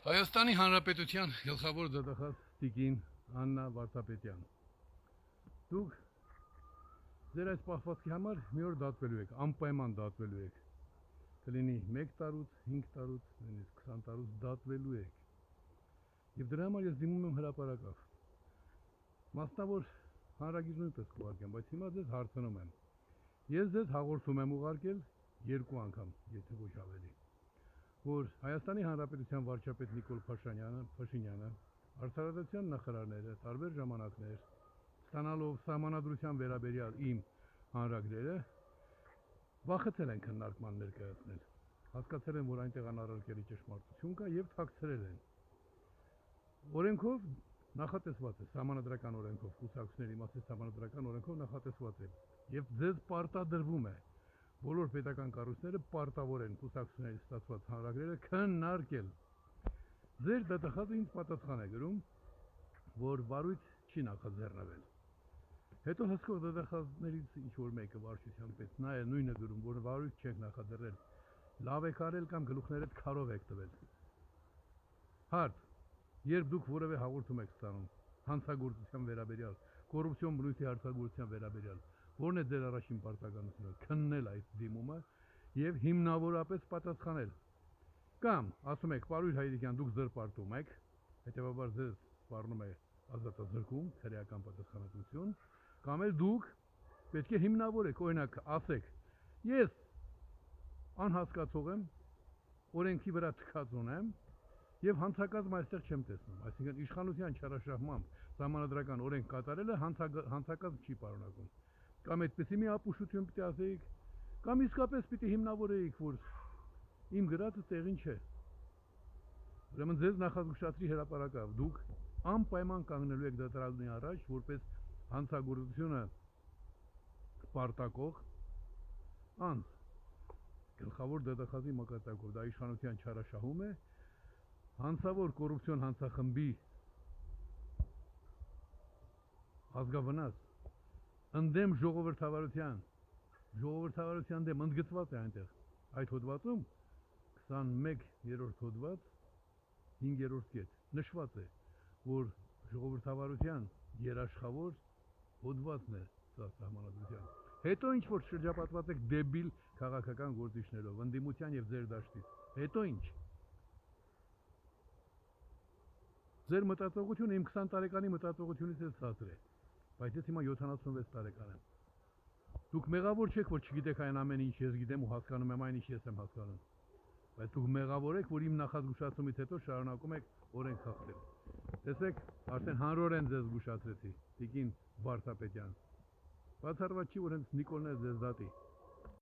Հայաստանի Հանրապետության գլխավոր դատախազ տիկին Աննա Վարդապետյան, դուք ձեր այս պահվածքի համար մի օր դատվելու եք, անպայման դատվելու եք, կլինի 1 տարուց, 5 տարուց, նույնիսկ 20 տարուց դատվելու եք, և դրա համար ես դիմում եմ հրապարակավ, մասնավոր հանրագիր նույնպես կուղարկեմ, բայց հիմա ձեզ հարցնում եմ, ես ձեզ հաղորդում եմ ուղարկել 2 անգամ, եթե ոչ ավելի, որ Հայաստանի Հանրապետության վարչապետ Նիկոլ Փաշինյանը, արդարադատության նախարարները տարբեր ժամանակներ ստանալով սահմանադրության վերաբերյալ իմ հանրագրերը վախեցել են քննարկման ներկայացնել, հասկացել են, որ այնտեղ անառարկելի ճշմարտություն կա և թաքցրել են։ Օրենքով նախատեսված է, սահմանադրական օրենքով, կուսակցությունների մասին սահմանադրական օրենքով նախատեսված է և ձեզ պարտադրվում է բոլոր պետական կառույցները պարտավոր են կուսակցությունների ստացված հանրագրերը քննարկել։ Ձեր դատախազը ինձ պատասխան է գրում, որ վարույթ չի նախաձեռնվել։ Հետո հսկող դատախազներից ինչ-որ մեկը վարչության պես նա է նույնը գրում, որ վարույթ չեք նախաձեռնել, լավ եք արել կամ գլուխներդ քարով եք տվել։ Հարց. երբ դուք որևէ հաղորդում եք ստանում հանցագործության վերաբերյալ, կոռուպցիոն բնույթի հանցագործության վերաբերյալ, որն է ձեր առաջին պարտականությունը, քննել այդ դիմումը և հիմնավորապես պատասխանել։ Կամ ասում եք, պարոն Հայրիկյան, դուք զրպարտում եք, հետևաբար ձեզ սպառնում է ազատազրկում, քրեական պատասխանատվություն, կամ էլ դուք պետք է հիմնավորեք, օրինակ ասեք, ես անհասկացող եմ, օրենքի վրա թքած ունեմ և հանցակազմ այստեղ չեմ տեսնում, այսինքն իշխանության չարաշահմամբ սահմանադրական օրենք կատարելը հանցակազմ չի պարունակում։ Կամ այդպիսի մի ապուշություն պիտի ասեիք, կամ իսկապես պիտի հիմնավորեիք, որ իմ գրածը տեղին չէ։ Ուրեմն ձեզ նախազգուշացրի հրապարակավ, դուք անպայման կանգնելու եք դատարանի առաջ, որպես հանցագործությունը պարտակող անձ, գլխավոր դատախազի մակարդակով, դա իշխանության չարաշահում է, հանցավոր կոռուպցիոն հանցախմբի ազգավնաս, ընդդեմ ժողովրդավարության դեմ ընդգծված է այնտեղ, այդ հոդվածում 21-րդ հոդված 5-րդ կետ նշված է, որ ժողովրդավարության երաշխավոր հոդվածն է սա սահմանադրության։ Հետո ինչ որ շրջապատված եք դեբիլ քաղաքական գործիչներով, ընդդիմության և ձեր դաշտից, հետո ինչ։ Ձեր մտածողությունը իմ 20 տարեկանի մտածողությունից էլ ցածր է, բայց ես հիմա 76 տարեկան եմ։ Դուք մեղավոր չեք, որ չգիտեք այն ամեն ինչ ես գիտեմ ու հասկանում եմ այն ինչ ես եմ հասկանում, բայց դուք մեղավոր եք, որ իմ նախազգուշացումից հետո շարունակում եք օրենք խախտել։ Տեսեք, արդեն հանրորեն ձեզ զգուշացրեցի, տիկին Վարդապետյան։ Բացառված չի, որ հենց Նիկոլն է ձեզ դատի։